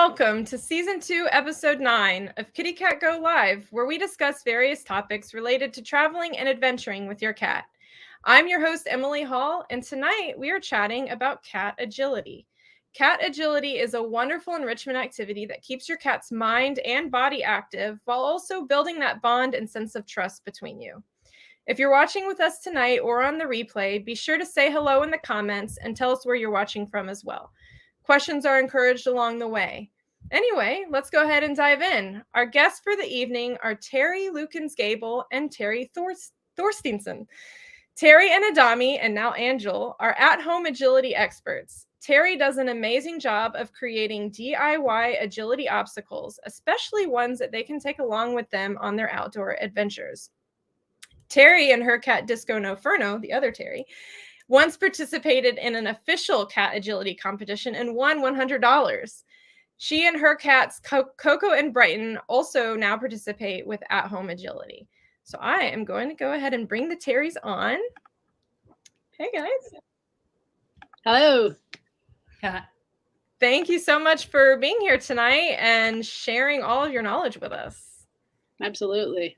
welcome to Season 2, Episode 9 of KittyCatGO Live, where we discuss various topics related to traveling and adventuring with your cat. I'm your host, Emily Hall, and tonight we are chatting about cat agility. Cat agility is a wonderful enrichment activity that keeps your cat's mind and body active while also building that bond and sense of trust between you. If you're watching with us tonight or on the replay, be sure to say hello in the comments and tell us where you're watching from as well. Questions are encouraged along the way. Anyway, let's go ahead and dive in. Our guests for the evening are Terri Lukens-Gable and Terri Torsteinson. Terri and Adami, and now Angel, are at-home agility experts. Terri does an amazing job of creating DIY agility obstacles, especially ones that they can take along with them on their outdoor adventures. Terri and her cat Disco No Ferno, the other Terri, once participated in an official cat agility competition and won $100. She and her cats Coco and Brighton also now participate with at-home agility. So I am going to go ahead and bring the Terris on. Hey guys. Hello. Thank you so much for being here tonight and sharing all of your knowledge with us. Absolutely.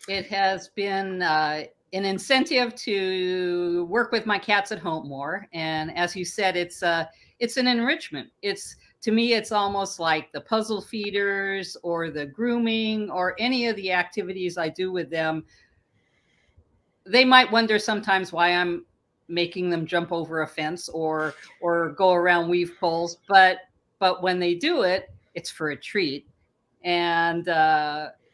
It has been an incentive to work with my cats at home more. And as you said, it's an enrichment. To me, it's almost like the puzzle feeders or the grooming or any of the activities I do with them. They might wonder sometimes why I'm making them jump over a fence or go around weave poles. But when they do it, it's for a treat. And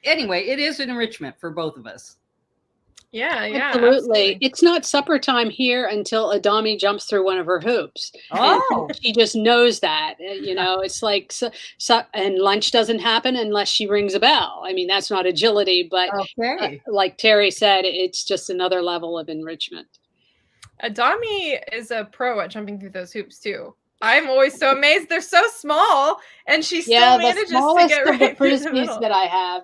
anyway, it is an enrichment for both of us. Yeah, absolutely. It's not supper time here until Adami jumps through one of her hoops. Oh, and she just knows that. It's like, and lunch doesn't happen unless she rings a bell. I mean, that's not agility, but okay. Like Terri said, it's just another level of enrichment. Adami is a pro at jumping through those hoops too. I'm always so amazed. They're so small, and she still manages to get right the through the middle. that I have.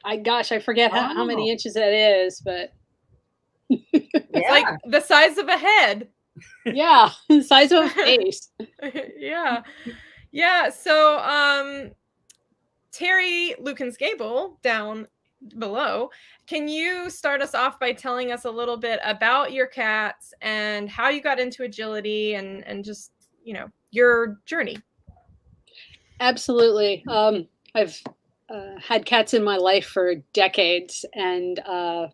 I forget how many inches that is, but it's like the size of a head. Yeah, the size of a face. Yeah. So, Terri Lukens-Gable down below, can you start us off by telling us a little bit about your cats and how you got into agility and just, your journey? Absolutely. I've had cats in my life for decades, and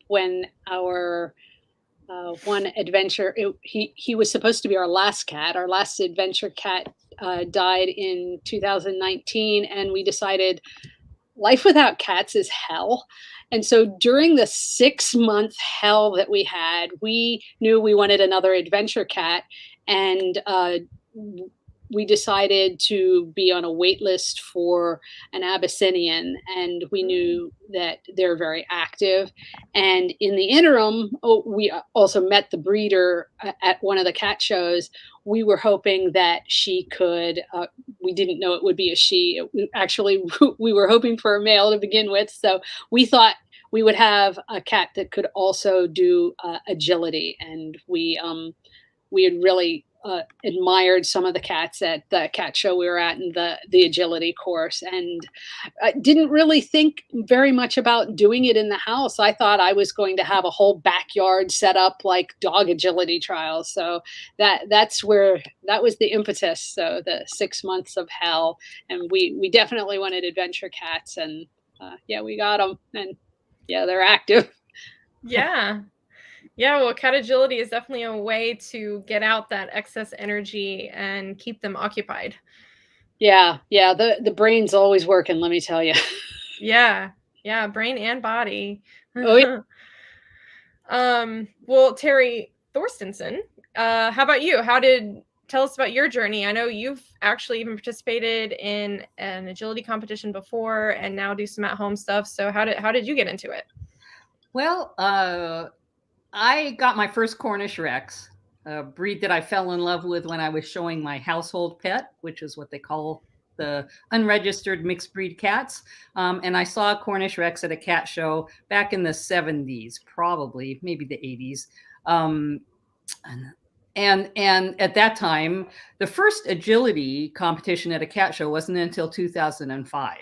when our one adventure, he was supposed to be our last cat. Our last adventure cat died in 2019, and we decided life without cats is hell. And so during the 6-month hell that we had, we knew we wanted another adventure cat, and we decided to be on a wait list for an Abyssinian, and we knew that they're very active. And in the interim, we also met the breeder at one of the cat shows. We were hoping that she could, we didn't know it would be a she. Actually, we were hoping for a male to begin with. So we thought we would have a cat that could also do agility. And we had really admired some of the cats at the cat show we were at in the agility course, and I didn't really think very much about doing it in the house. I thought I was going to have a whole backyard set up like dog agility trials. So that was the impetus. So the 6 months of hell, and we definitely wanted adventure cats, and we got them, and they're active. Yeah, well, cat agility is definitely a way to get out that excess energy and keep them occupied. Yeah, the brain's always working, let me tell you. Yeah, brain and body. Oh, yeah. Well, Terri Torsteinson, how about you? Tell us about your journey. I know you've actually even participated in an agility competition before and now do some at-home stuff. So how did you get into it? Well, I got my first Cornish Rex, a breed that I fell in love with when I was showing my household pet, which is what they call the unregistered mixed breed cats. And I saw a Cornish Rex at a cat show back in the 70s, probably, maybe the 80s. And And at that time, the first agility competition at a cat show wasn't until 2005.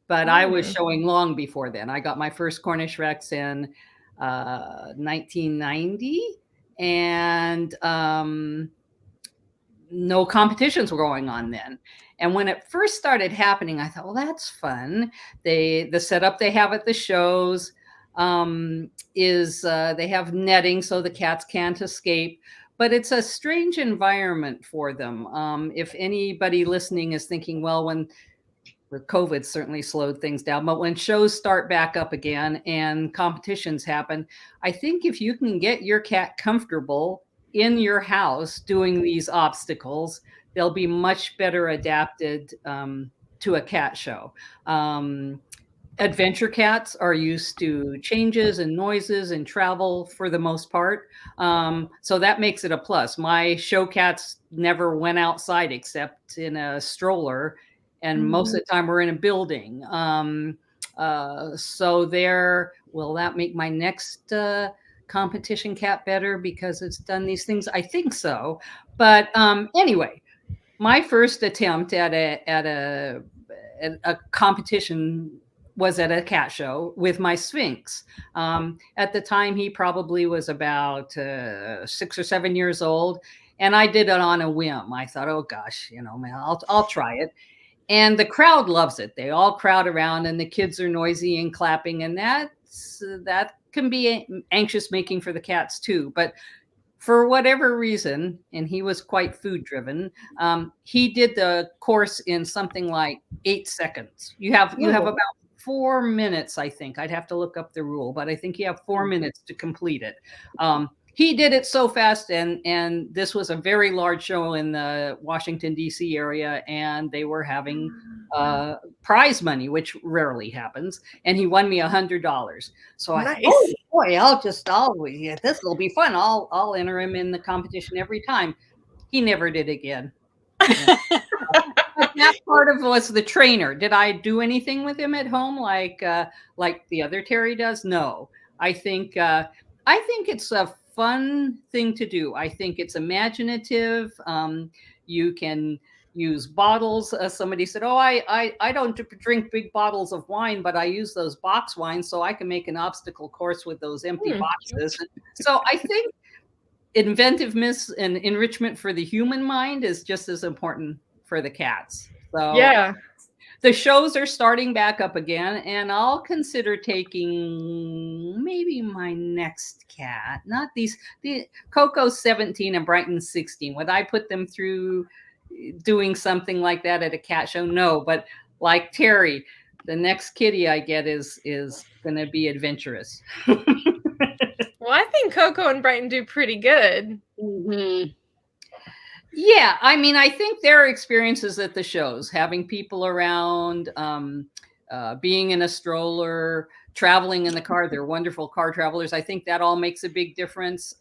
But I was showing long before then. I got my first Cornish Rex in 1990, and no competitions were going on then. And when it first started happening, I thought, well, that's fun. The setup they have at the shows is they have netting so the cats can't escape. But it's a strange environment for them. If anybody listening is thinking, well, when COVID certainly slowed things down, but when shows start back up again and competitions happen, I think if you can get your cat comfortable in your house doing these obstacles, they'll be much better adapted to a cat show. Adventure cats are used to changes and noises and travel for the most part. So that makes it a plus. My show cats never went outside except in a stroller, and most of the time we're in a building. So will that make my next competition cat better because it's done these things? I think so. But anyway, my first attempt at a competition was at a cat show with my Sphinx. At the time, he probably was about 6 or 7 years old, and I did it on a whim. I thought, oh gosh, man, I'll try it. And the crowd loves it. They all crowd around, and the kids are noisy and clapping, and that can be anxious making for the cats too. But for whatever reason, and he was quite food driven, he did the course in something like 8 seconds. You have about 4 minutes, I think. I'd have to look up the rule, but I think you have 4 minutes to complete it. He did it so fast, and this was a very large show in the Washington, D.C. area, and they were having prize money, which rarely happens, and he won me $100. So I thought, oh boy, this will be fun. I'll enter him in the competition every time. He never did again. That part of was the trainer. Did I do anything with him at home like the other Terri does? No. I think it's a fun thing to do. I think it's imaginative. You can use bottles. Somebody said, oh, I don't drink big bottles of wine, but I use those box wines so I can make an obstacle course with those empty boxes. So I think inventiveness and enrichment for the human mind is just as important for the cats. So yeah, the shows are starting back up again, and I'll consider taking maybe my next cat. Not the Coco's 17 and Brighton's 16. Would I put them through doing something like that at a cat show? No, but like Terri, the next kitty I get is going to be adventurous. Well, I think Coco and Brighton do pretty good. Mm-hmm. Yeah, I mean, I think their experiences at the shows, having people around, being in a stroller, traveling in the car, they're wonderful car travelers. I think that all makes a big difference.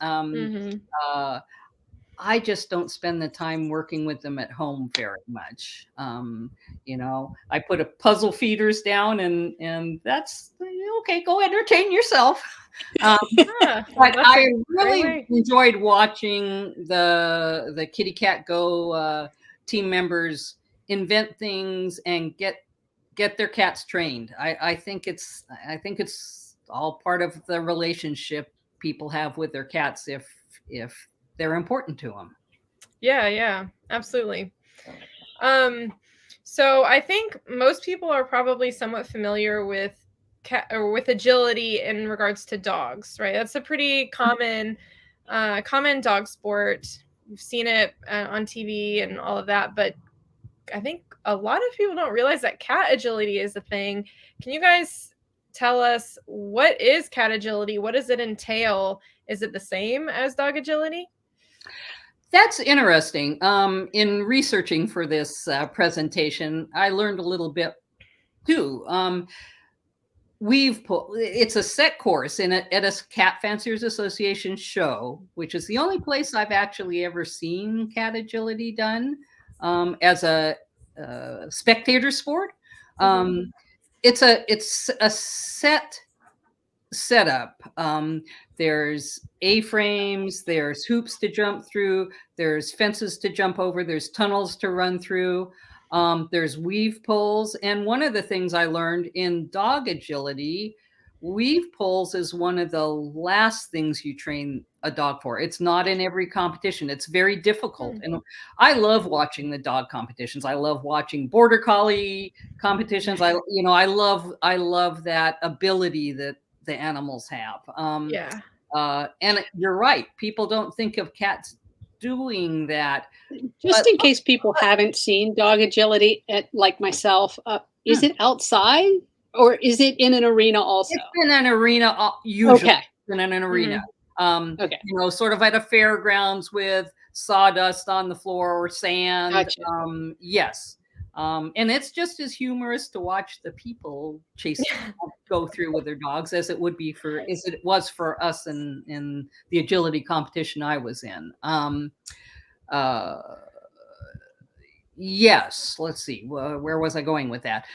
I just don't spend the time working with them at home very much. I put a puzzle feeders down, and that's okay. Go entertain yourself. But I really enjoyed watching the KittyCatGO team members invent things and get their cats trained. I think it's all part of the relationship people have with their cats if they're important to them. Yeah, absolutely. So I think most people are probably somewhat familiar with with agility in regards to dogs, right? That's a pretty common dog sport. You've seen it on TV and all of that, but I think a lot of people don't realize that cat agility is a thing. Can you guys tell us, what is cat agility? What does it entail? Is it the same as dog agility? That's interesting. In researching for this presentation, I learned a little bit too. It's a set course at a Cat Fanciers Association show, which is the only place I've actually ever seen cat agility done as a spectator sport. It's a set setup. There's A-frames, there's hoops to jump through, there's fences to jump over, there's tunnels to run through, there's weave poles. And one of the things I learned in dog agility, weave poles is one of the last things you train a dog for. It's not in every competition. It's very difficult. And I love watching the dog competitions. I love watching border collie competitions. I love that ability that the animals have. And you're right. People don't think of cats doing that. Just in case people haven't seen dog agility, like myself, is it outside or is it in an arena also? It's in an arena, usually. Okay. In an arena. Okay. Sort of at a fairgrounds with sawdust on the floor or sand. Gotcha. Yes. And it's just as humorous to watch the people go through with their dogs as it was for us in the agility competition I was in. Yes, let's see. Where was I going with that?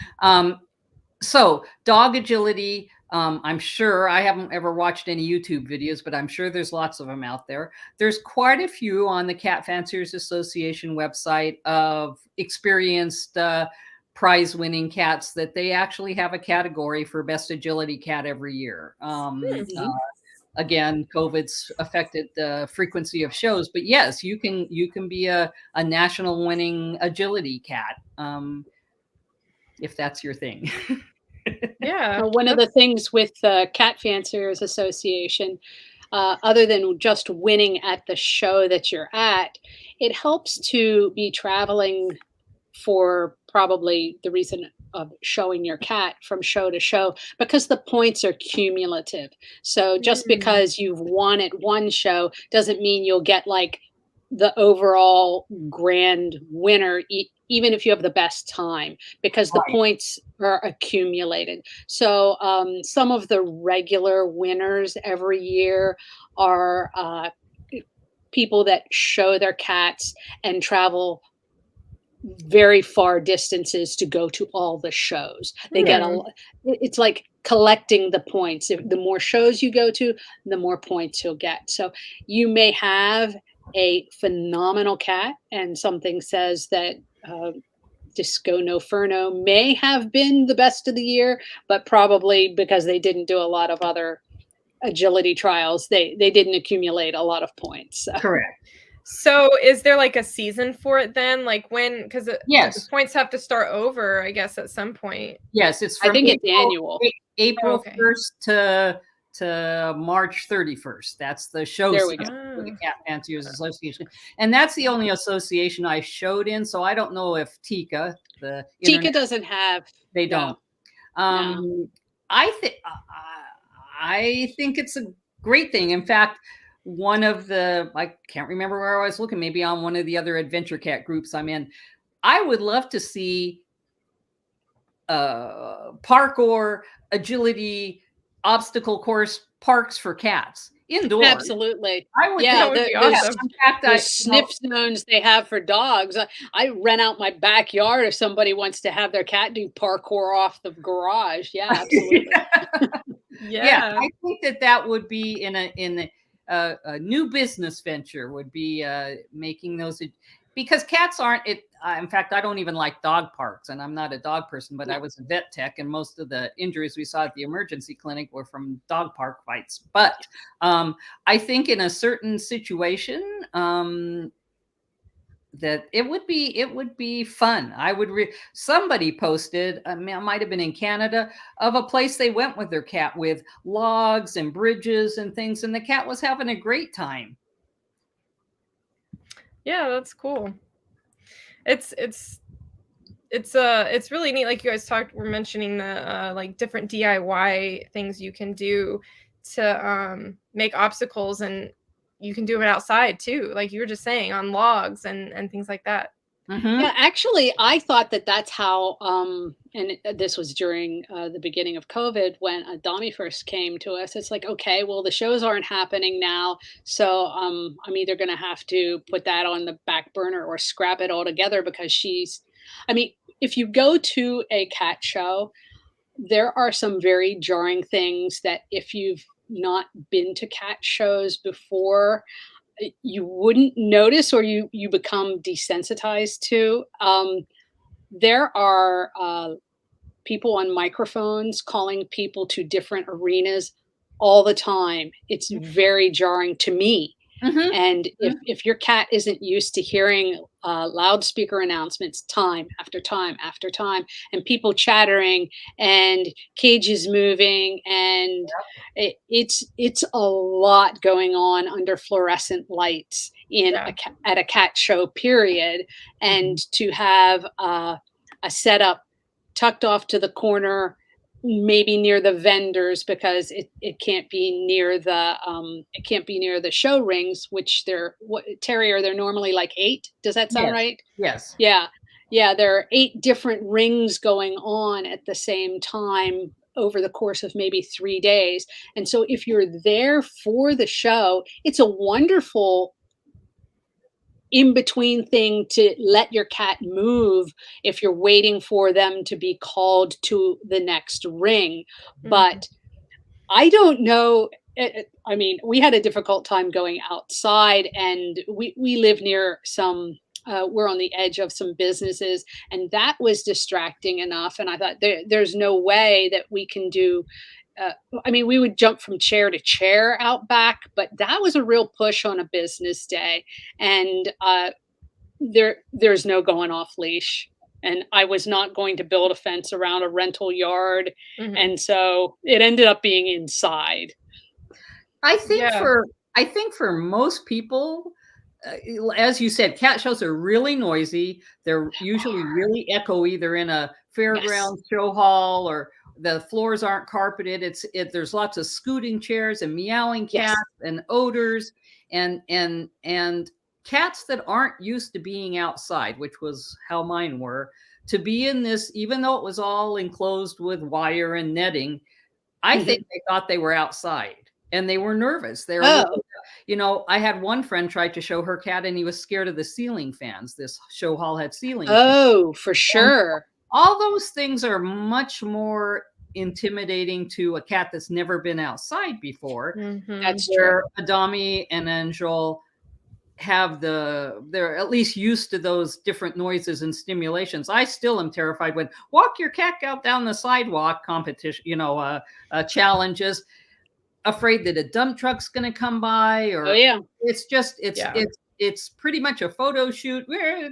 So dog agility, I'm sure I haven't ever watched any YouTube videos, but I'm sure there's lots of them out there. There's quite a few on the Cat Fanciers Association website of experienced prize-winning cats that they actually have a category for best agility cat every year. Again, COVID's affected the frequency of shows, but yes, you can be a national winning agility cat if that's your thing. Yeah. One of the things with the Cat Fanciers Association, other than just winning at the show that you're at, it helps to be traveling for probably the reason of showing your cat from show to show, because the points are cumulative. So just because you've won at one show doesn't mean you'll get like the overall grand winner, even if you have the best time, because the points are accumulated. So some of the regular winners every year are people that show their cats and travel very far distances to go to all the shows. They get it's like collecting the points. The more shows you go to, the more points you'll get. So you may have a phenomenal cat and something says that Disco No Ferno may have been the best of the year, but probably because they didn't do a lot of other agility trials, they didn't accumulate a lot of points. So. Correct. So is there like a season for it then? Like when, because the points have to start over, I guess, at some point. Yes, it's I think it's annual. April 1st to March 31st. That's the show for the Cat Fanciers Association. And that's the only association I showed in. So I don't know if Tika, doesn't have. They don't. No. I think it's a great thing. In fact, one of I can't remember where I was looking, maybe on one of the other adventure cat groups I'm in. I would love to see parkour, agility, obstacle course parks for cats indoors. Absolutely. I would awesome. The sniff zones they have for dogs. I rent out my backyard if somebody wants to have their cat do parkour off the garage. Yeah, absolutely. Yeah, I think that would be in a new business venture would be making those, because cats aren't it. In fact, I don't even like dog parks, and I'm not a dog person, but I was a vet tech, and most of the injuries we saw at the emergency clinic were from dog park fights. But I think in a certain situation, that it would be fun. Somebody posted, it might have been in Canada, of a place they went with their cat with logs and bridges and things, and the cat was having a great time. Yeah, that's cool. It's really neat. Like you guys were mentioning the like different DIY things you can do to make obstacles, and you can do it outside too, like you were just saying, on logs and things like that. Yeah, actually, I thought that's how, and this was during the beginning of COVID when Dami first came to us. It's like, okay, well, the shows aren't happening now. So I'm either going to have to put that on the back burner or scrap it altogether, because if you go to a cat show, there are some very jarring things that if you've not been to cat shows before, you wouldn't notice, or you become desensitized to. There are people on microphones calling people to different arenas all the time. It's very jarring to me. Mhm. And if your cat isn't used to hearing loudspeaker announcements time after time after time, and people chattering, and cages moving, and it's a lot going on under fluorescent lights in Yeah. at a cat show, period. And to have a setup tucked off to the corner, maybe near the vendors, because it can't be near the show rings, which they're, what, Terry, are there normally like 8? Does that sound Yes. right? Yes. Yeah. Yeah, there are 8 different rings going on at the same time over the course of maybe 3 days. And so if you're there for the show, it's a wonderful in between thing to let your cat move if you're waiting for them to be called to the next ring. But I don't know. I mean, we had a difficult time going outside, and we live near some. We're on the edge of some businesses, and that was distracting enough. And I thought there's no way that we can do. I mean, we would jump from chair to chair out back, but that was a real push on a business day, and there's no going off leash. And I was not going to build a fence around a rental yard, and so it ended up being inside. I think Yeah. for most people, as you said, cat shows are really noisy. They're usually really echoey. They're in a fairground show hall, or the floors aren't carpeted. There's lots of scooting chairs and meowing cats and odors, and cats that aren't used to being outside, which was how mine were, to be in this, even though it was all enclosed with wire and netting. I think they thought they were outside, and they were nervous. They were, I had one friend try to show her cat, and he was scared of the ceiling fans. This show hall had ceiling fans. Oh, for sure. All those things are much more intimidating to a cat that's never been outside before. That's true. Adami and Angel they're at least used to those different noises and stimulations. I still am terrified when walk your cat out down the sidewalk competition, challenges, afraid that a dump truck's going to come by, or it's pretty much a photo shoot.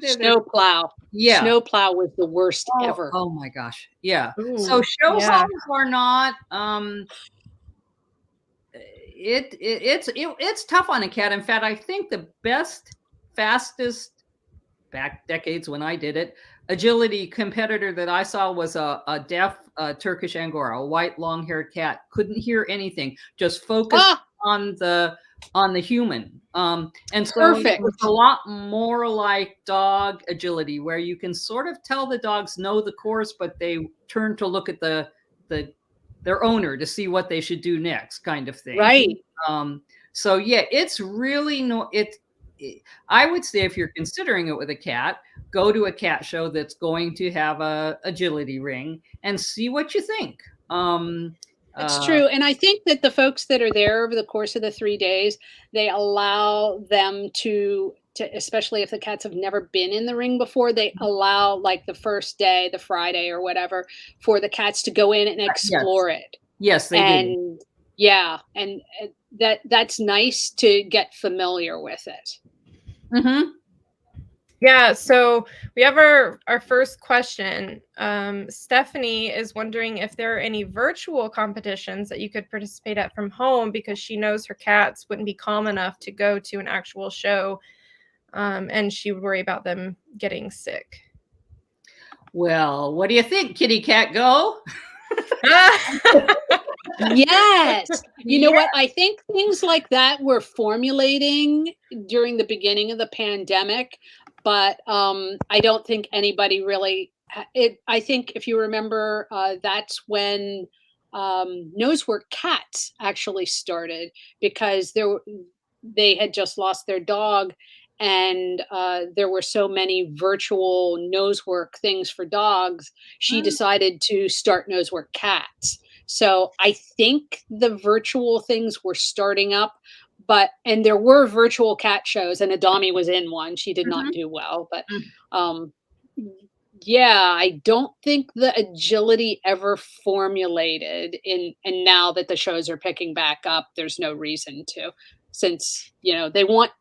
Snowplow. Yeah. Snowplow was the worst ever. Oh my gosh. Yeah. Ooh, so show halls are not, it's tough on a cat. In fact, I think the fastest, back decades when I did it, agility competitor that I saw was a deaf Turkish Angora, a white long-haired cat. Couldn't hear anything, just focused on the human. And so it was a lot more like dog agility, where you can sort of tell the dogs know the course, but they turn to look at their owner to see what they should do next, kind of thing. Right. So yeah, it's really I would say if you're considering it with a cat, go to a cat show that's going to have a agility ring and see what you think. It's true. And I think that the folks that are there over the course of the 3 days, they allow them to especially if the cats have never been in the ring before, they allow, like, the first day, the Friday or whatever, for the cats to go in and explore it. Yes, they do. Yeah, and that's nice to get familiar with it. Yeah, so we have our first question. Stephanie is wondering if there are any virtual competitions that you could participate at from home, because she knows her cats wouldn't be calm enough to go to an actual show, and she would worry about them getting sick. Well, what do you think, KittyCatGO? Yes. You know what? I think things like that were formulating during the beginning of the pandemic, but I don't think anybody really. I think if you remember, that's when Nosework Cats actually started, because they had just lost their dog, and there were so many virtual nosework things for dogs, she decided to start nosework cats. So I think the virtual things were starting up, and there were virtual cat shows, and Adami was in one. She did not do well, but um, yeah, I don't think the agility ever formulated and now that the shows are picking back up, there's no reason to, since, they want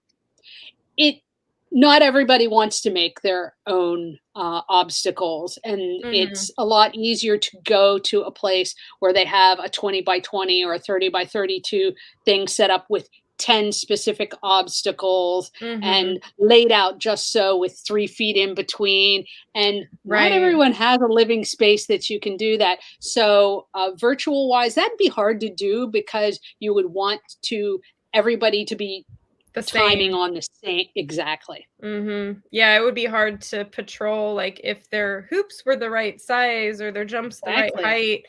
it. Not everybody wants to make their own obstacles, and it's a lot easier to go to a place where they have a 20 by 20 or a 30 by 32 thing set up with 10 specific obstacles and laid out just so with 3 feet in between. And not everyone has a living space that you can do that. So virtual wise, that'd be hard to do because you would want everybody to be the timing on the same. Exactly. Yeah, it would be hard to patrol, like if their hoops were the right size or their jumps the right height.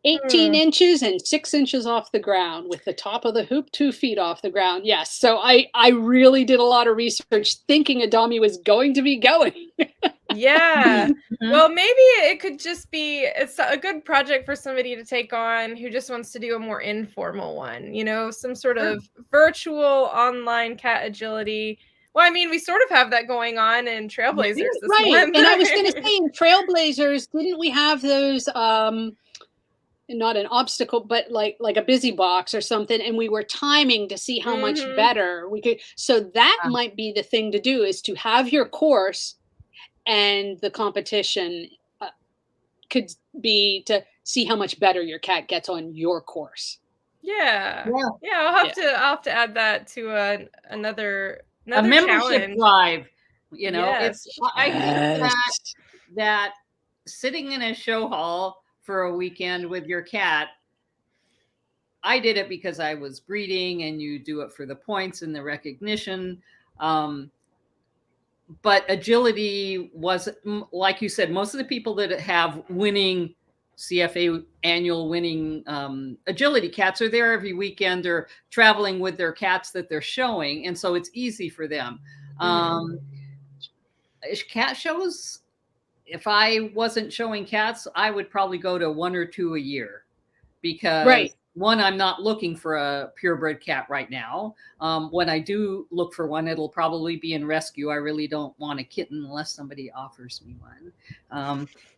18 inches and 6 inches off the ground with the top of the hoop 2 feet off the ground. Yes. So I really did a lot of research thinking Adami was going to be going. Yeah. Well, maybe it could just be, it's a good project for somebody to take on who just wants to do a more informal one, some sort of virtual online cat agility. Well, I mean, we sort of have that going on in Trailblazers this month. And I was going to say in Trailblazers, didn't we have those, not an obstacle, but like a busy box or something, and we were timing to see how much better we could. So that might be the thing to do, is to have your course, and the competition could be to see how much better your cat gets on your course. Yeah. I'll have to add that to another membership challenge. drive. Yes. I think that sitting in a show hall for a weekend with your cat, I did it because I was breeding, and you do it for the points and the recognition. But agility was, like you said, most of the people that have winning CFA annual winning agility cats are there every weekend or traveling with their cats that they're showing. And so it's easy for them. Cat shows, if I wasn't showing cats, I would probably go to 1 or 2 a year, because one, I'm not looking for a purebred cat right now. When I do look for one, it'll probably be in rescue. I really don't want a kitten unless somebody offers me one.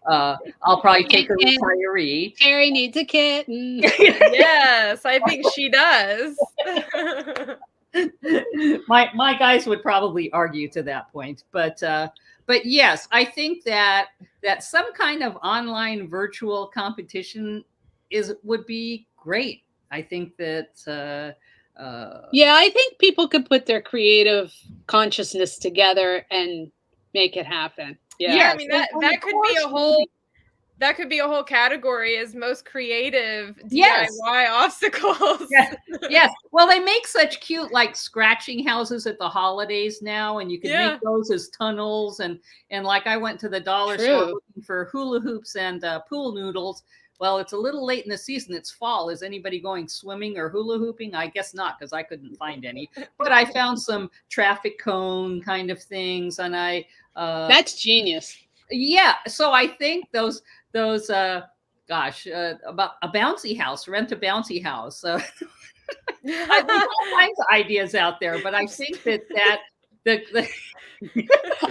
I'll probably take a retiree. Terri needs a kitten. Yes, I think she does. My guys would probably argue to that point, but yes, I think that some kind of online virtual competition would be great. I think that I think people could put their creative consciousness together and make it happen. I mean, that could be a whole category, as most creative DIY obstacles. Yes. Well, they make such cute, like, scratching houses at the holidays now, and you can make those as tunnels. And like, I went to the dollar store looking for hula hoops and pool noodles. Well, it's a little late in the season. It's fall. Is anybody going swimming or hula hooping? I guess not, because I couldn't find any. But I found some traffic cone kind of things, and that's genius. Yeah. So I think those about a bouncy house, rent a bouncy house. I think all kinds of ideas out there, but I think that the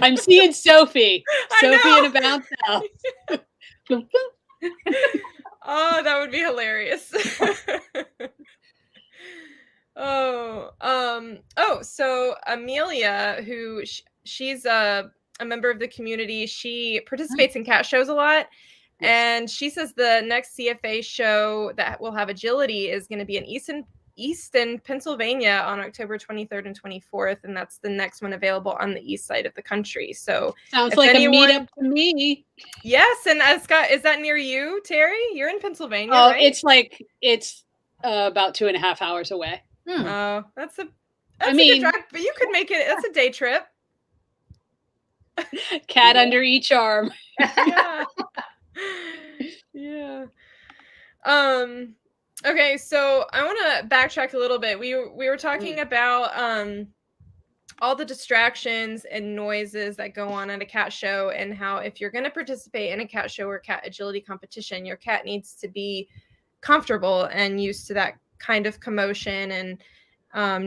I'm seeing Sophie in a bounce house. Oh, that would be hilarious. So Amelia, who she's a member of the community, she participates in cat shows a lot. Yes. And she says the next CFA show that will have agility is going to be in Easton, Pennsylvania on October 23rd and 24th. And that's the next one available on the east side of the country. So sounds like a meetup to me. Yes. And Scott, is that near you, Terri? You're in Pennsylvania, right? It's about 2.5 hours away. Oh, that's a good drive, but you could make it. That's a day trip. Cat under each arm. Yeah. Okay, so I want to backtrack a little bit. We were talking about all the distractions and noises that go on at a cat show, and how if you're going to participate in a cat show or cat agility competition, your cat needs to be comfortable and used to that kind of commotion and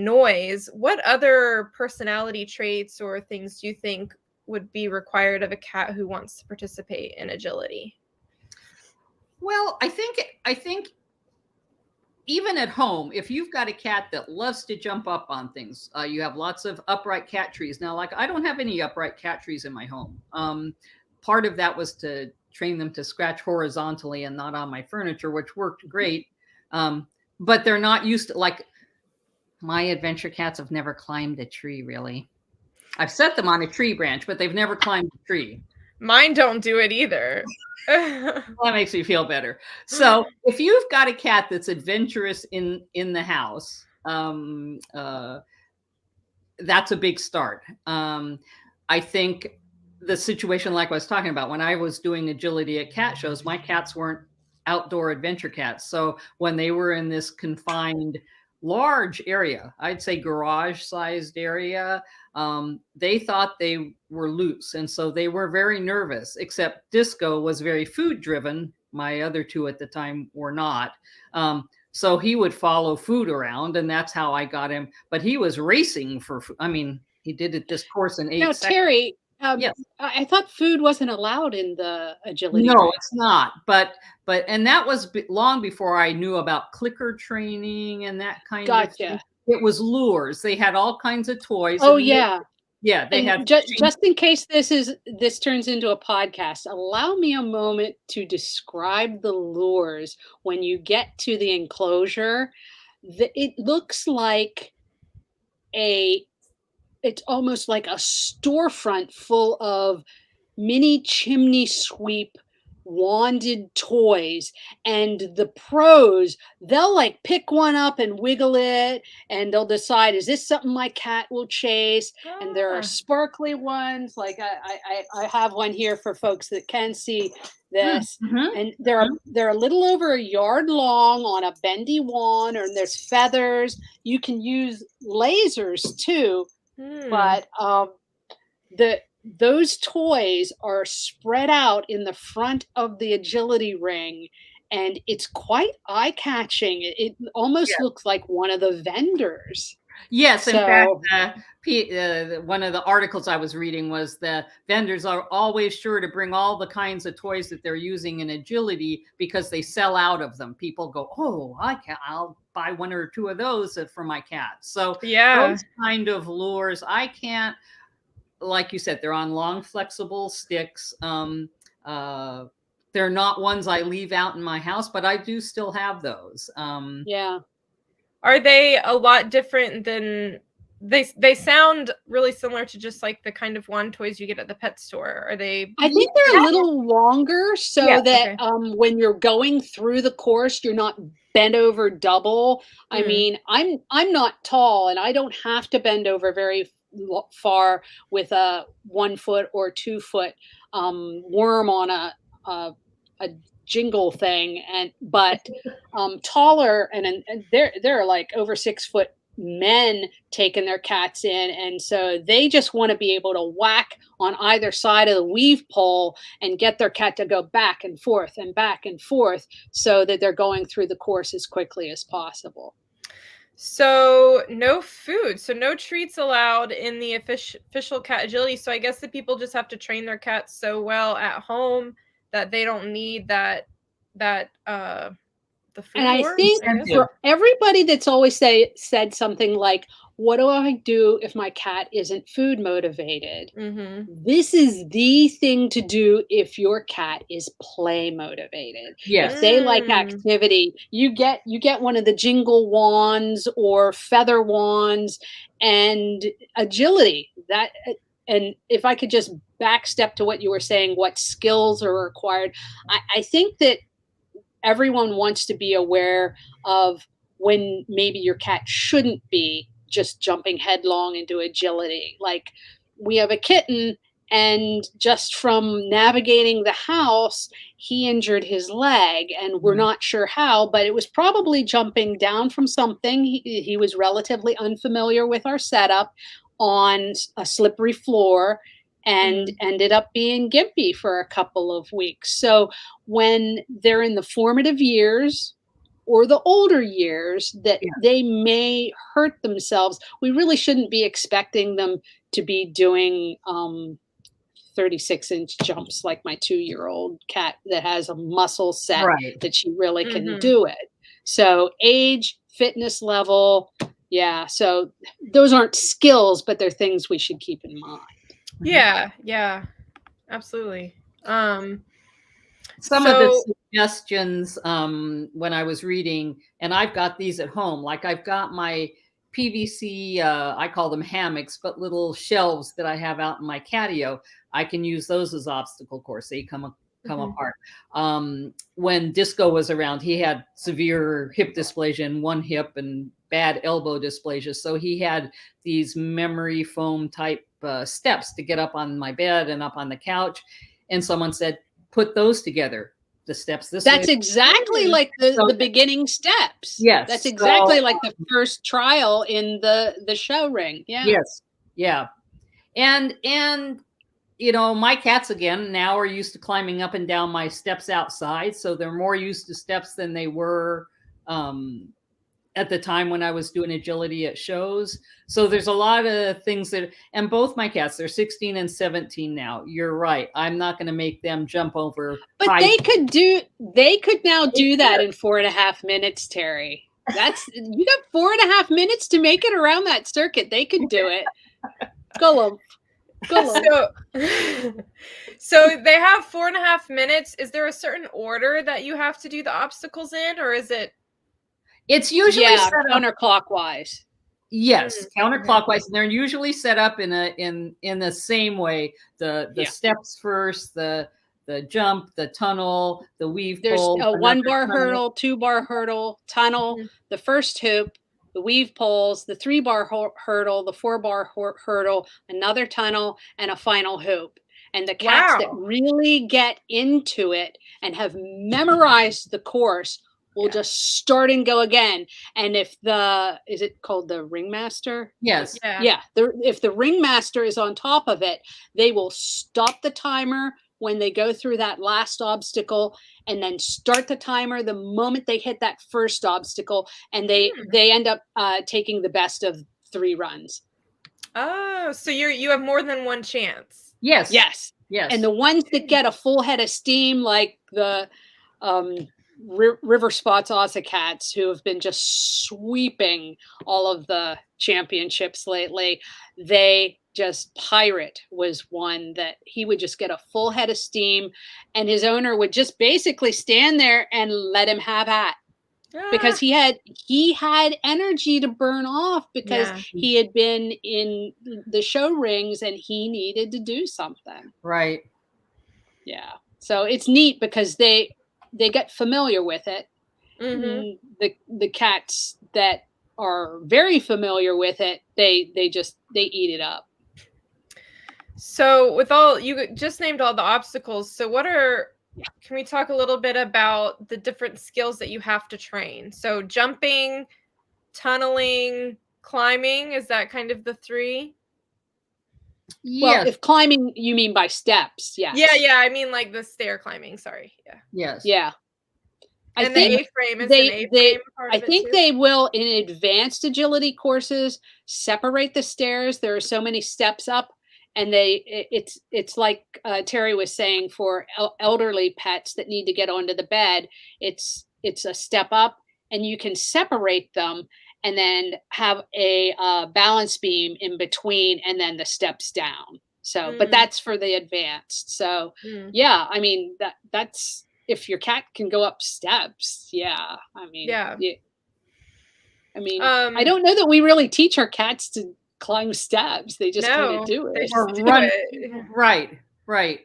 noise. What other personality traits or things do you think would be required of a cat who wants to participate in agility? Well, I think even at home, if you've got a cat that loves to jump up on things, you have lots of upright cat trees. Now, like I don't have any upright cat trees in my home. Part of that was to train them to scratch horizontally and not on my furniture, which worked great. But they're not used to, like, my adventure cats have never climbed a tree, really. I've set them on a tree branch, but they've never climbed a tree. Mine don't do it either. Well, that makes me feel better. So if you've got a cat that's adventurous in the house, that's a big start. I think the situation, like I was talking about, when I was doing agility at cat shows, my cats weren't outdoor adventure cats. So when they were in this confined large area, I'd say garage sized area, they thought they were loose. And so they were very nervous, except Disco was very food driven. My other two at the time were not. So he would follow food around, and that's how I got him. But he was racing for food. I mean, he did it this course in 8 Now, seconds. Terry, Yes. I thought food wasn't allowed in the agility. No, range. it's not. But and that was long before I knew about clicker training and that kind of thing. Gotcha. It was lures. They had all kinds of toys. Oh and yeah. they And had just in case this turns into a podcast, allow me a moment to describe the lures when you get to the enclosure. It looks like it's almost like a storefront full of mini chimney sweep wanded toys, and the pros, they'll like pick one up and wiggle it, and they'll decide, is this something my cat will chase? And there are sparkly ones, like I have one here for folks that can see this. And they're a little over a yard long on a bendy wand, and there's feathers. You can use lasers too. But those toys are spread out in the front of the agility ring, and it's quite eye-catching. It almost looks like one of the vendors. Yes, in fact, one of the articles I was reading was the vendors are always sure to bring all the kinds of toys that they're using in agility because they sell out of them. People go, oh, I'll buy one or two of those for my cat. So those kind of lures, I can't, like you said, they're on long, flexible sticks. They're not ones I leave out in my house, but I do still have those. Yeah. Are they a lot different than they sound really similar to just like the kind of wand toys you get at the pet store? Are they? I think they're a little longer so that when you're going through the course, you're not bent over double. I mean, I'm not tall, and I don't have to bend over very far with a 1 foot or 2 foot worm on a jingle thing, but taller and they're like over 6 foot men taking their cats in, and so they just want to be able to whack on either side of the weave pole and get their cat to go back and forth so that they're going through the course as quickly as possible. So no food, so no treats allowed in the official cat agility. So I guess the people just have to train their cats so well at home that they don't need the food. And I think for everybody that's always said something like, what do I do if my cat isn't food motivated? This is the thing to do if your cat is play motivated. Yes. If they like activity, you get one of the jingle wands or feather wands and agility. And if I could just backstep to what you were saying, what skills are required, I think that everyone wants to be aware of when maybe your cat shouldn't be just jumping headlong into agility. Like, we have a kitten, and just from navigating the house, he injured his leg, and we're not sure how, but it was probably jumping down from something. He was relatively unfamiliar with our setup. on a slippery floor and ended up being gimpy for a couple of weeks. So when they're in the formative years or the older years that they may hurt themselves, we really shouldn't be expecting them to be doing 36-inch jumps like my 2-year-old cat that has a muscle set that she really can do it. So age, fitness level, so those aren't skills, but they're things we should keep in mind. Yeah, absolutely. Some of the suggestions when I was reading, and I've got these at home, like I've got my PVC, I call them hammocks, but little shelves that I have out in my catio. I can use those as obstacle course. They come apart. When Disco was around, he had severe hip dysplasia in one hip and bad elbow dysplasia. So he had these memory foam type steps to get up on my bed and up on the couch. And someone said, put those together. The steps this That's way. exactly like the beginning steps. Yes. That's exactly like the first trial in the show ring. Yeah. Yes. Yeah. And you know, my cats again now are used to climbing up and down my steps outside. So they're more used to steps than they were at the time when I was doing agility at shows. So there's a lot of things that, and both my cats, they're 16 and 17 now. You're right. I'm not going to make them jump over. But they could now do that in 4.5 minutes, Terry. You got 4.5 minutes to make it around that circuit. They could do it. Go on. So they have 4.5 minutes. Is there a certain order that you have to do the obstacles in, or is it? It's usually counterclockwise. Yes, counterclockwise. And they're usually set up in the same way. The steps first, the jump, the tunnel, the weave pole. There's a 1-bar hurdle, 2-bar hurdle, tunnel, the first hoop, the weave poles, the 3-bar hurdle, the 4-bar hurdle, another tunnel, and a final hoop. And the cats that really get into it and have memorized the course will just start and go again. And if is it called the ringmaster? Yes. Yeah. If the ringmaster is on top of it, they will stop the timer when they go through that last obstacle and then start the timer the moment they hit that first obstacle. And they end up taking the best of 3 runs. Oh, so you have more than one chance. Yes. And the ones that get a full head of steam, like the River Spots Ozacats, who have been just sweeping all of the championships lately, Pirate was one that he would just get a full head of steam, and his owner would just basically stand there and let him have at. Because he had energy to burn off because he had been in the show rings and he needed to do something. Right. Yeah. So it's neat because they get familiar with it. The cats that are very familiar with it, they eat it up. So you just named all the obstacles. So can we talk a little bit about the different skills that you have to train? So jumping, tunneling, climbing, is that kind of the 3? Yes. Well, if climbing, you mean by steps, yes. Yeah. I mean like the stair climbing, sorry. Yeah. Yes. Yeah. I think they will, in advanced agility courses, separate the stairs. There are so many steps up. And it's like Terry was saying, for elderly pets that need to get onto the bed, it's a step up, and you can separate them and then have a balance beam in between, and then the steps down. So, but that's for the advanced. So, yeah, I mean that's if your cat can go up steps. Yeah, I mean, I mean, I don't know that we really teach our cats to climb steps. They just kind of do it. Right.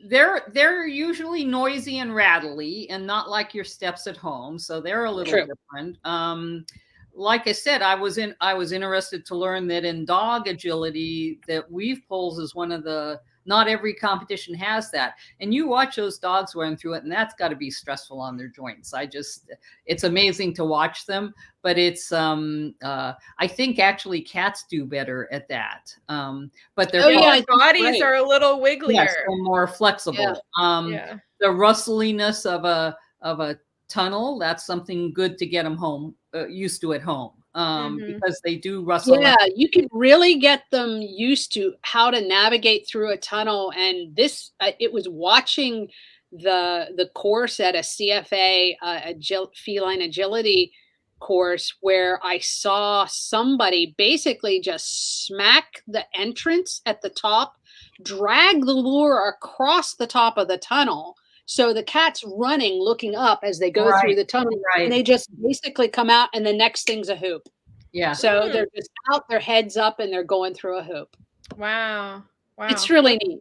They're usually noisy and rattly and not like your steps at home, so they're a little different. Like I said, I was interested to learn that in dog agility, that weave poles is one of the not every competition has that. And you watch those dogs running through it, and that's got to be stressful on their joints. It's amazing to watch them, but it's, I think actually cats do better at that. But their bodies are a little wigglier. Yes, they're more flexible. The rustliness of a tunnel, that's something good to get them home, used to at home. Because they do rustle. Yeah, you can really get them used to how to navigate through a tunnel. And this, it was watching the course at a CFA feline agility course where I saw somebody basically just smack the entrance at the top, drag the lure across the top of the tunnel. So the cat's running, looking up as they go through the tunnel, and they just basically come out, and the next thing's a hoop. Yeah. So they're just out, their heads up, and they're going through a hoop. Wow. It's really neat.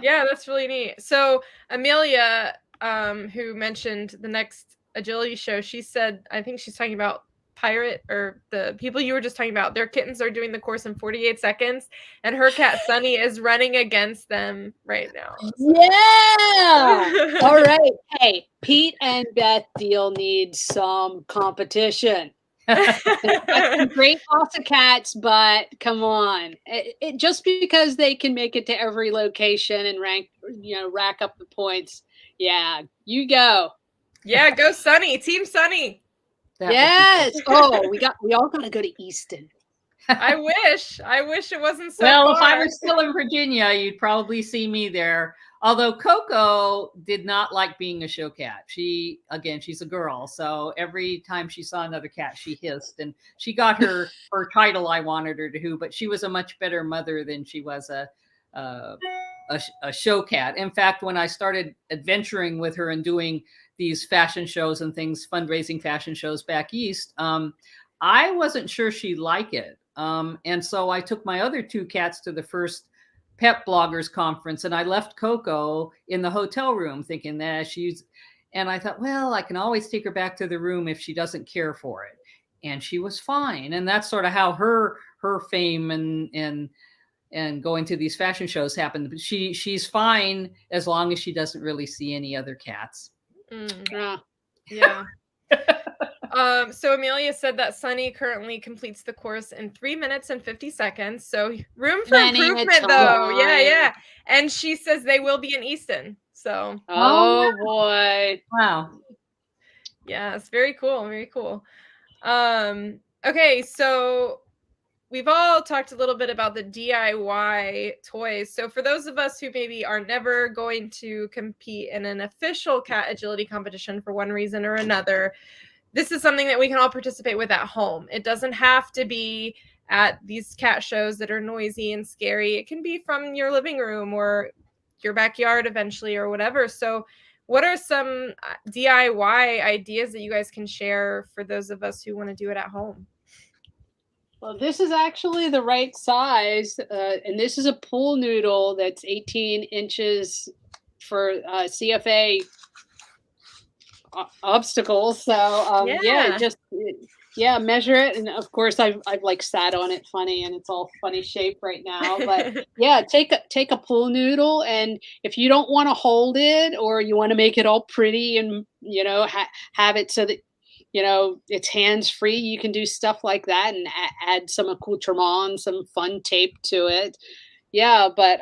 Yeah, that's really neat. So Amelia, who mentioned the next agility show, she said, I think she's talking about Pirate, or the people you were just talking about, their kittens are doing the course in 48 seconds, and her cat Sunny is running against them right now. So. Yeah. All right. Hey, Pete and Beth Deal need some competition. Some great foster cats, but come on, it just because they can make it to every location and rack up the points. Yeah, you go. Yeah, go Sunny, Team Sunny. Yes. Oh, we all gotta go to Easton. I wish it wasn't so well far. If I was still in Virginia, you'd probably see me there. Although Coco did not like being a show cat. She's a girl, so every time she saw another cat, she hissed, and she got her title I wanted her to, but she was a much better mother than she was a show cat. In fact, when I started adventuring with her and doing these fashion shows and things, fundraising fashion shows back east, I wasn't sure she'd like it. And so I took my other two cats to the first pet bloggers conference, and I left Coco in the hotel room thinking that and I thought, well, I can always take her back to the room if she doesn't care for it. And she was fine. And that's sort of how her fame and going to these fashion shows happened. But she's fine as long as she doesn't really see any other cats. Yeah. So Amelia said that Sunny currently completes the course in 3 minutes and 50 seconds. So room for improvement, though. Yeah. And she says they will be in Easton. So. Oh boy! Wow. Yeah, it's very cool. Very cool. Okay, so we've all talked a little bit about the DIY toys. So for those of us who maybe are never going to compete in an official cat agility competition for one reason or another, this is something that we can all participate with at home. It doesn't have to be at these cat shows that are noisy and scary. It can be from your living room or your backyard eventually or whatever. So what are some DIY ideas that you guys can share for those of us who want to do it at home? Well, this is actually the right size, and this is a pool noodle that's 18 inches for CFA obstacles. So measure it, and of course I've like sat on it funny, and it's all funny shape right now. But yeah, take a pool noodle, and if you don't want to hold it, or you want to make it all pretty and have it so that it's hands free, you can do stuff like that and add some accoutrement, some fun tape to it. Yeah, but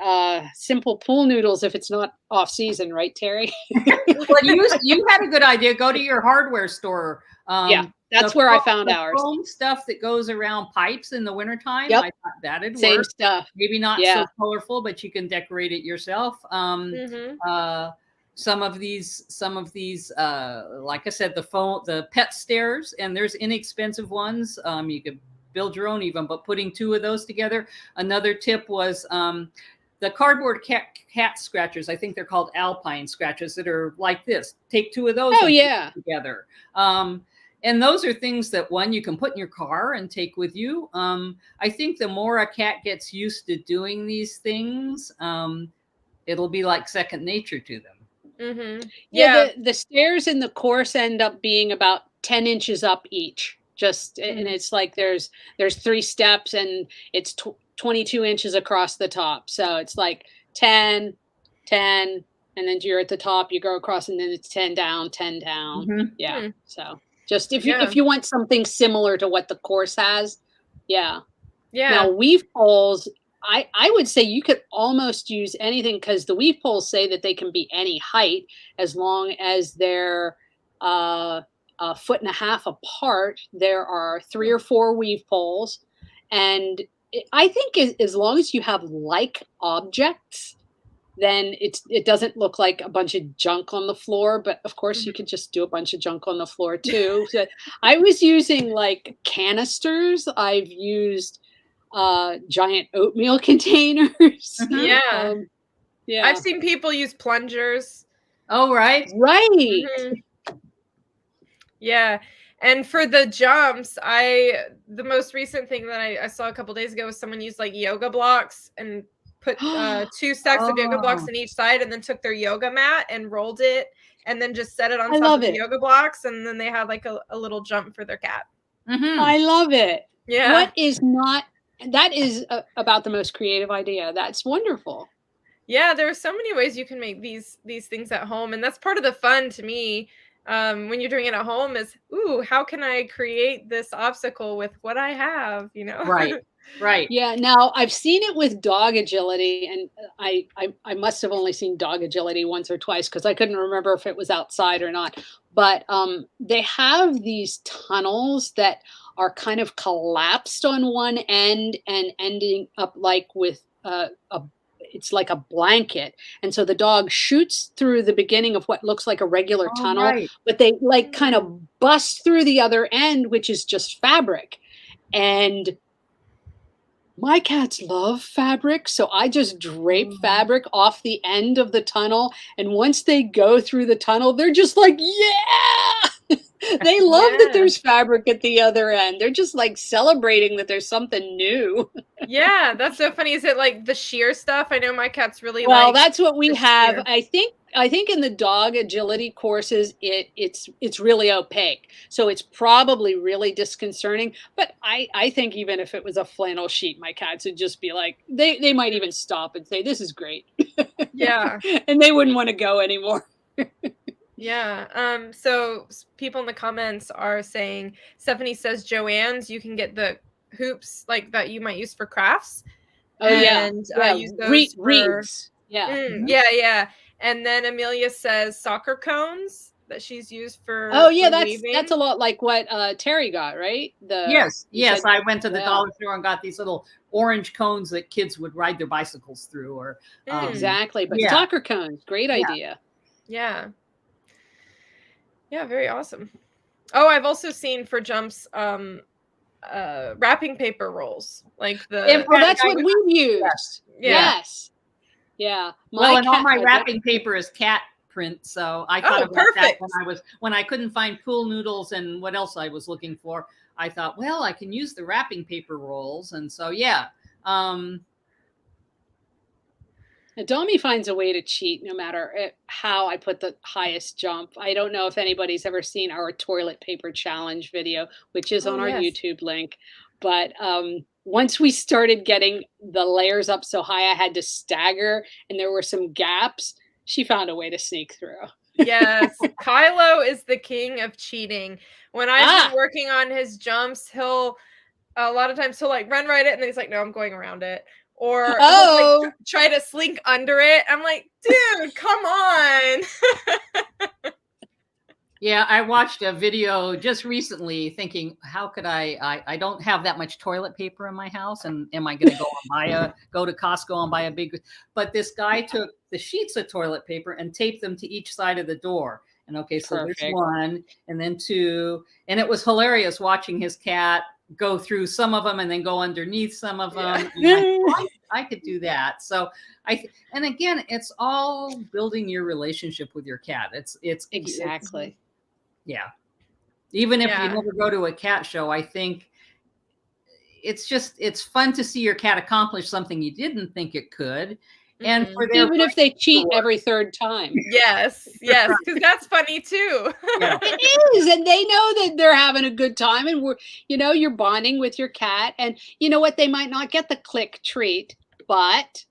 simple pool noodles if it's not off season, right, Terry? Well, you had a good idea. Go to your hardware store. Yeah, that's where I found ours. Foam stuff that goes around pipes in the wintertime. Yep. I thought that'd Same work. stuff. Maybe not so colorful, but you can decorate it yourself. Some of these, like I said, the pet stairs, and there's inexpensive ones. You could build your own even, but putting two of those together. Another tip was the cardboard cat scratchers. I think they're called Alpine scratchers that are like this. Take two of those together. And those are things that, one, you can put in your car and take with you. I think the more a cat gets used to doing these things, it'll be like second nature to them. Mm-hmm. Yeah, the stairs in the course end up being about 10 inches up each. And it's like there's 3 steps, and it's 22 inches across the top. So it's like 10, 10, and then you're at the top, you go across, and then it's 10 down, 10 down. Yeah. Hmm. So just Yeah. if you want something similar to what the course has, yeah. Yeah. Now weave poles, I would say you could almost use anything, because the weave poles say that they can be any height as long as they're a foot and a half apart. There are 3 or 4 weave poles, and I think as long as you have like objects, then it doesn't look like a bunch of junk on the floor. But of course, you could just do a bunch of junk on the floor too. So I was using like canisters. I've used giant oatmeal containers. Yeah. Yeah. I've seen people use plungers. Oh, right. Right. Mhm. Yeah. And for the jumps, the most recent thing that I saw a couple days ago was someone used like yoga blocks and put 2 stacks of yoga blocks Oh. on each side, and then took their yoga mat and rolled it, and then just set it on I top love of the it. yoga blocks, and then they had like a little jump for their cat. I love it. Yeah. What is not, that is about the most creative idea. That's wonderful. Yeah, there are so many ways you can make these things at home, and that's part of the fun to me. When you're doing it at home is, ooh, how can I create this obstacle with what I have, you know? Right. Right. Yeah. Now I've seen it with dog agility, and I must have only seen dog agility once or twice, because I couldn't remember if it was outside or not. But they have these tunnels that are kind of collapsed on one end and ending up like with it's like a blanket, and so the dog shoots through the beginning of what looks like a regular Oh, tunnel, right. but they like kind of bust through the other end, which is just fabric. And my cats love fabric, so I just drape fabric off the end of the tunnel, and once they go through the tunnel, they're just like, yeah! They love that Yeah. there's fabric at the other end. They're just like celebrating that there's something new. Yeah, that's so funny. Is it like the sheer stuff? I know my cats really Well, like that's what we the have. sheer. I think in the dog agility courses, it's really opaque, so it's probably really disconcerting. But I think even if it was a flannel sheet, my cats would just be like, they might even stop and say, "This is great," Yeah. and they wouldn't want to go anymore. Yeah. So people in the comments are saying, Stephanie says Joanne's, you can get the hoops like that you might use for crafts. Oh yeah, And yeah, use those for reeds. Yeah. yeah. And then Amelia says soccer cones that she's used for Oh yeah, weaving. that's a lot like what Terry got, right? Yes. you Yes. said- I went to the yeah. dollar store and got these little orange cones that kids would ride their bicycles through, or Exactly, but yeah. soccer cones, great idea. Yeah. Yeah, very awesome. Oh, I've also seen for jumps wrapping paper rolls. Like the Well, that's what we've used. Yeah. Yes. Yeah. Well, and all my cat- wrapping paper is cat print, so I thought Oh, about that perfect. when I couldn't find pool noodles and what else I was looking for. I thought, well, I can use the wrapping paper rolls, and so yeah. Domi finds a way to cheat no matter how I put the highest jump. I don't know if anybody's ever seen our toilet paper challenge video, which is on our yes. YouTube link. But once we started getting the layers up so high, I had to stagger, and there were some gaps. She found a way to sneak through. Yes, Kylo is the king of cheating. When I've been working on his jumps, a lot of times he'll like run right it, and then he's like, "No, I'm going around it." Or he'll like try to slink under it. I'm like, dude, come on. Yeah, I watched a video just recently thinking, how could I don't have that much toilet paper in my house, and am I going to go to Costco and buy a big, but this guy took the sheets of toilet paper and taped them to each side of the door. And okay, so Perfect. there's one and then two, and it was hilarious watching his cat go through some of them and then go underneath some of them. Yeah. I could do that. So and again, it's all building your relationship with your cat. It's Exactly. yeah. Even if you Yeah. never go to a cat show, I think it's fun to see your cat accomplish something you didn't think it could. And for their Even if they cheat every third time. Yes, because that's funny too. Yeah. It is, and they know that they're having a good time, and you're bonding with your cat, and you know what, they might not get the click treat, but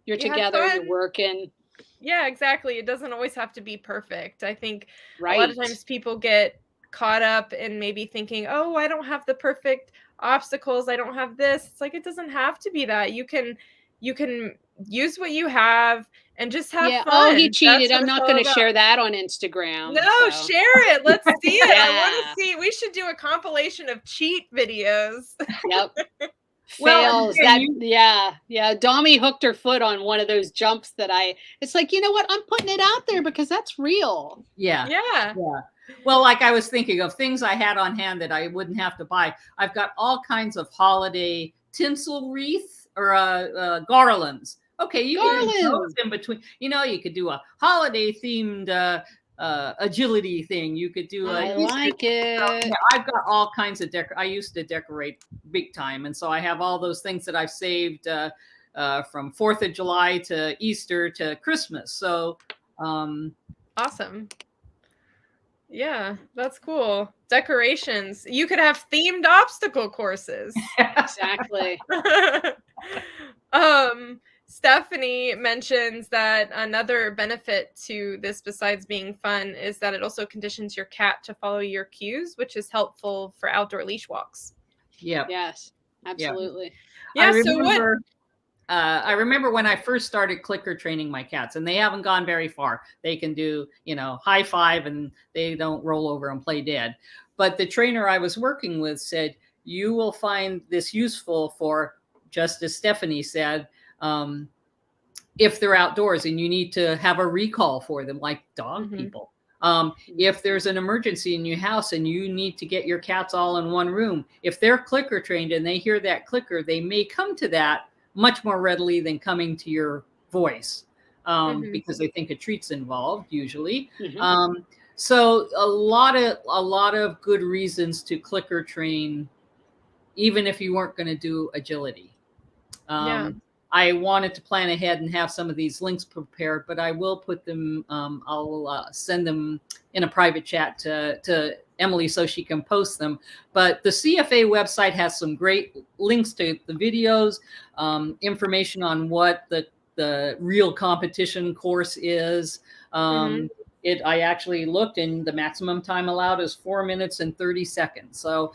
You're You had together, you're fun. working. Yeah, exactly. It doesn't always have to be perfect. I think a lot of Right. times people get caught up in maybe thinking, oh, I don't have the perfect obstacles. I don't have this. It's like, it doesn't have to be that. You can use what you have and just have Yeah. Oh, he fun. cheated. That's what I'm it's not all going to about. share that on Instagram. No, So. share it. Let's see it. I want Yeah. to see. We should do a compilation of cheat videos. Yep. Well, and Fails. again, Yeah. Dommy hooked her foot on one of those jumps it's like, you know what? I'm putting it out there because that's real. yeah. Yeah. Yeah. Well, like I was thinking of things I had on hand that I wouldn't have to buy. I've got all kinds of holiday tinsel wreath or garlands. Okay, you can use those Garland. in between. You could do a holiday themed agility thing. You could do a I Easter. like So, it. yeah, I've got all kinds of I used to decorate big time, and so I have all those things that I've saved from 4th of July to Easter to Christmas. So. Awesome. Yeah, that's cool. Decorations. You could have themed obstacle courses. Exactly. Stephanie mentions that another benefit to this besides being fun is that it also conditions your cat to follow your cues, which is helpful for outdoor leash walks. Yeah. Yes, absolutely. Yeah, I remember when I first started clicker training my cats, and they haven't gone very far. They can do, high five and they don't roll over and play dead. But the trainer I was working with said, you will find this useful for, just as Stephanie said, if they're outdoors and you need to have a recall for them, like dog people. If there's an emergency in your house and you need to get your cats all in one room, if they're clicker trained and they hear that clicker, they may come to that much more readily than coming to your voice because they think a treat's involved usually. So a lot of good reasons to clicker train, even if you weren't going to do agility. I wanted to plan ahead and have some of these links prepared, but I will put them, I'll send them in a private chat to Emily so she can post them. But the CFA website has some great links to the videos, information on what the real competition course is. I actually looked, and the maximum time allowed is 4 minutes and 30 seconds. So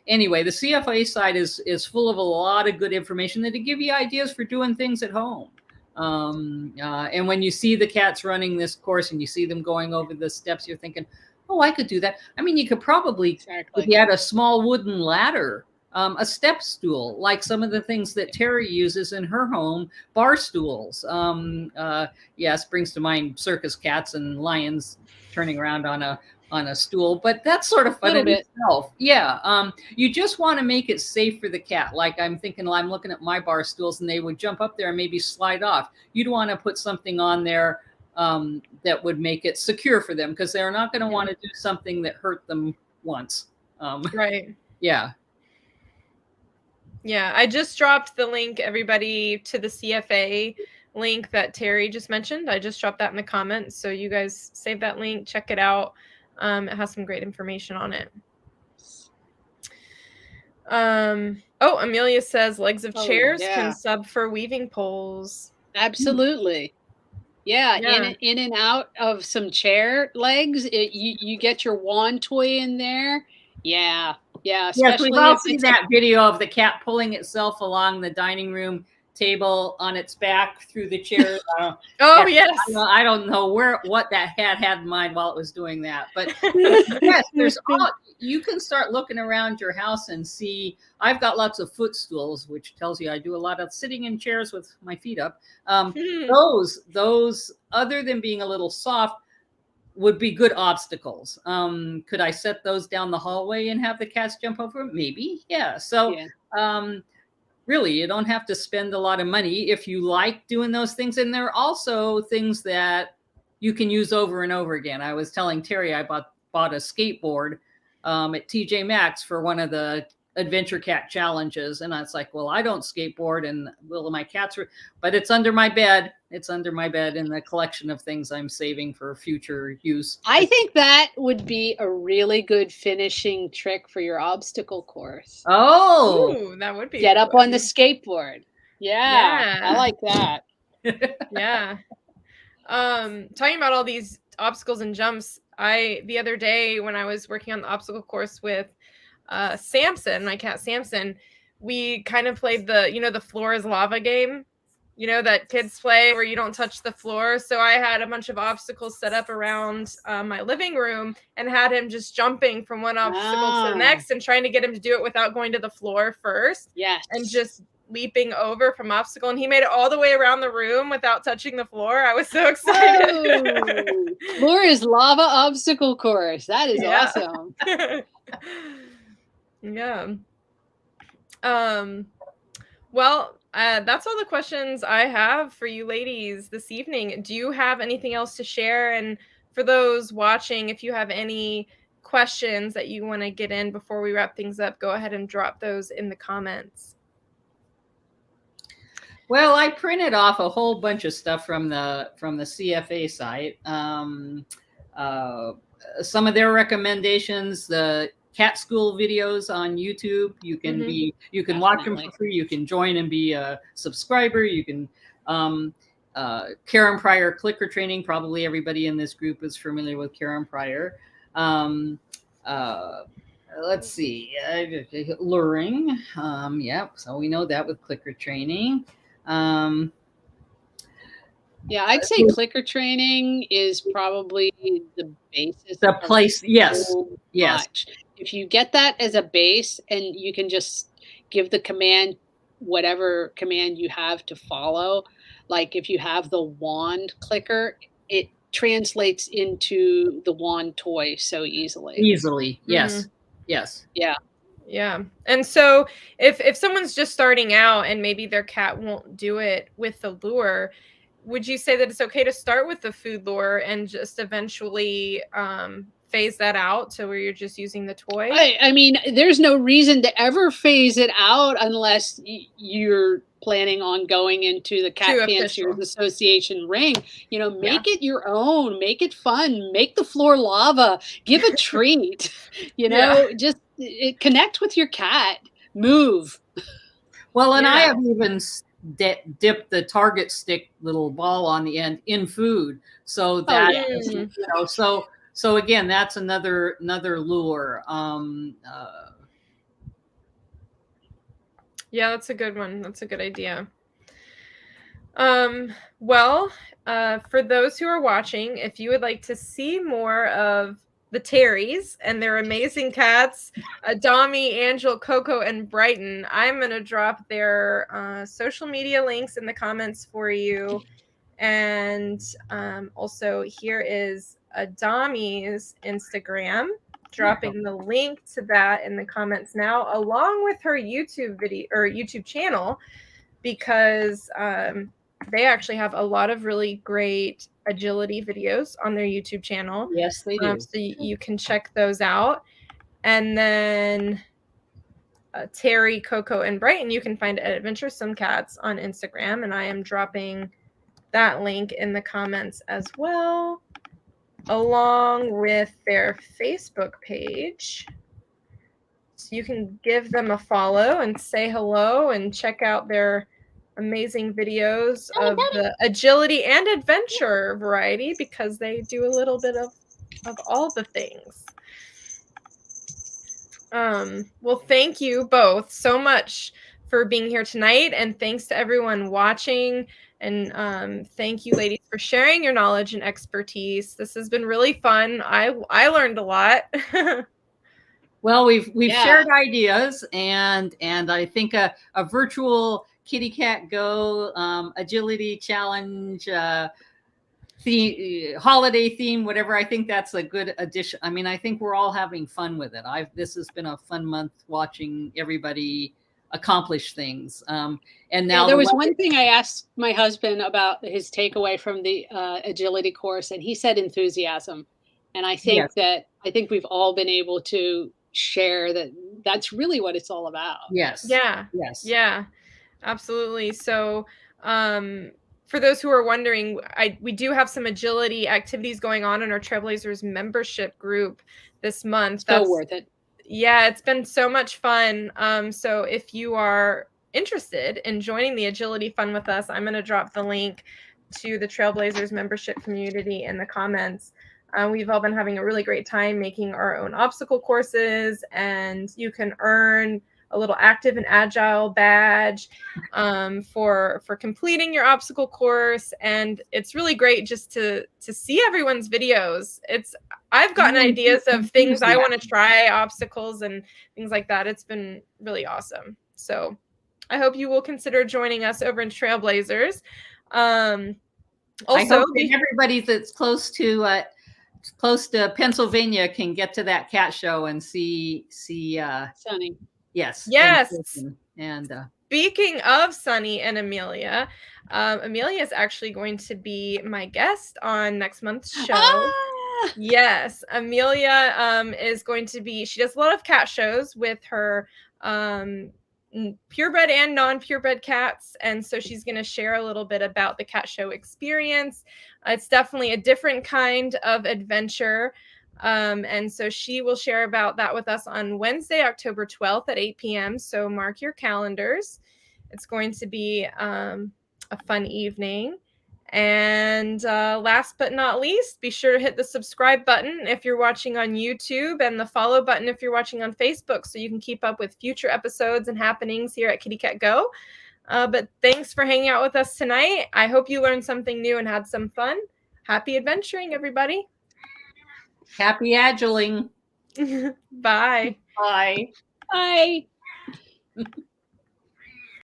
anyway, the CFA site is full of a lot of good information that'll give you ideas for doing things at home. And when you see the cats running this course and you see them going over the steps, you're thinking, oh, I could do that. I mean, you could probably, if you had a small wooden ladder, a step stool, like some of the things that Terri uses in her home, bar stools. Yes, brings to mind circus cats and lions turning around on a stool, but that's sort of fun in itself. Yeah. You just want to make it safe for the cat. Like I'm thinking, I'm looking at my bar stools and they would jump up there and maybe slide off. You'd want to put something on there that would make it secure for them, because they're not going to want to do something that hurt them once. Right. Yeah. Yeah, I just dropped the link, everybody, to the CFA link that Terri just mentioned. I just dropped that in the comments, so you guys save that link, check it out. It has some great information on it. Amelia says legs of chairs can sub for weaving poles. Absolutely. Yeah. In and out of some chair legs, you get your wand toy in there. Yeah. Yes, we've all seen that video of the cat pulling itself along the dining room table on its back through the chairs. Yes. I don't know what that had in mind while it was doing that, but yes, you can start looking around your house and see. I've got lots of footstools, which tells you I do a lot of sitting in chairs with my feet up. Those, other than being a little soft, would be good obstacles. Could I set those down the hallway and have the cats jump over them? Maybe. Yeah. So really, you don't have to spend a lot of money if you like doing those things. And there are also things that you can use over and over again. I was telling Terri I bought a skateboard at TJ Maxx for one of the Adventure Cat challenges, and I was like, well, I don't skateboard, and my cats were, but it's under my bed. It's under my bed in the collection of things I'm saving for future use. I think that would be a really good finishing trick for your obstacle course. Oh, that would be. Get up on the skateboard. Yeah. I like that. Yeah. Talking about all these obstacles and jumps, the other day when I was working on the obstacle course with Samson, my cat Samson, we kind of played the floor is lava game, that kids play where you don't touch the floor. So I had a bunch of obstacles set up around my living room and had him just jumping from one obstacle to the next and trying to get him to do it without going to the floor first. Yes. And just leaping over from obstacle, and he made it all the way around the room without touching the floor. I was so excited. Floor is lava obstacle course. That is awesome. Yeah. Well, that's all the questions I have for you ladies this evening. Do you have anything else to share? And for those watching, if you have any questions that you want to get in before we wrap things up, go ahead and drop those in the comments. Well, I printed off a whole bunch of stuff from the CFA site. Some of their recommendations, the cat school videos on YouTube. You can watch them for free. You can join and be a subscriber. You can Karen Pryor clicker training. Probably everybody in this group is familiar with Karen Pryor. Let's see, luring. So we know that with clicker training. Yeah, I'd say clicker training is probably the basis. The place, yes. If you get that as a base and you can just give the command, whatever command you have to follow, like if you have the wand clicker, it translates into the wand toy so easily. Yes. Yes. Yeah. Yeah. And so if someone's just starting out and maybe their cat won't do it with the lure, would you say that it's okay to start with the food lure and just eventually phase that out to where you're just using the toy? I mean, there's no reason to ever phase it out unless you're planning on going into the Cat Fanciers Association ring. Make it your own, make it fun, make the floor lava, give a treat, just connect with your cat, move. Well, and I have even dipped the target stick little ball on the end in food. So that, so again, that's another lure. Yeah, that's a good one. That's a good idea. Well, for those who are watching, if you would like to see more of the Terrys and their amazing cats, Dami, Angel, Coco, and Brighton, I'm going to drop their social media links in the comments for you. And also here is Dami's Instagram, dropping the link to that in the comments now, along with her YouTube video or YouTube channel, because they actually have a lot of really great agility videos on their YouTube channel. Yes, they do. So you can check those out. And then Terri, Coco, and Brighton, you can find at Adventuresome Cats on Instagram, and I am dropping that link in the comments as well, along with their Facebook page. So you can give them a follow and say hello and check out their amazing videos of the agility and adventure variety, because they do a little bit of all the things. Well, thank you both so much for being here tonight, and thanks to everyone watching. And thank you, ladies, for sharing your knowledge and expertise. This has been really fun. I learned a lot. Well, we've shared ideas, and I think a virtual KittyCatGO agility challenge, holiday theme, whatever. I think that's a good addition. I mean, I think we're all having fun with it. This has been a fun month watching everybody accomplish things. And now there was one thing I asked my husband about his takeaway from the agility course, and he said enthusiasm. And I think I think we've all been able to share that that's really what it's all about. Yes. Yeah. Yes. Yeah, absolutely. So for those who are wondering, we do have some agility activities going on in our Trailblazers membership group this month. That's so worth it. Yeah, it's been so much fun. So if you are interested in joining the agility fun with us, I'm going to drop the link to the Trailblazers membership community in the comments. We've all been having a really great time making our own obstacle courses, and you can earn a little active and agile badge for completing your obstacle course. And it's really great just to see everyone's videos. I've gotten ideas of things I want to try, obstacles and things like that. It's been really awesome. So I hope you will consider joining us over in Trailblazers. Also, I hope that everybody that's close to Pennsylvania can get to that cat show and see Sunny. Yes. And speaking of Sunny and Amelia, Amelia is actually going to be my guest on next month's show. Yes, Amelia is going to be, she does a lot of cat shows with her purebred and non-purebred cats, and so she's going to share a little bit about the cat show experience. It's definitely a different kind of adventure, and so she will share about that with us on Wednesday, October 12th at 8 p.m. So mark your calendars. It's going to be a fun evening. And last but not least, be sure to hit the subscribe button if you're watching on YouTube, and the follow button if you're watching on Facebook, so you can keep up with future episodes and happenings here at KittyCatGO. But thanks for hanging out with us tonight. I hope you learned something new and had some fun. Happy adventuring, everybody. Happy agiling. Bye. Bye. Bye.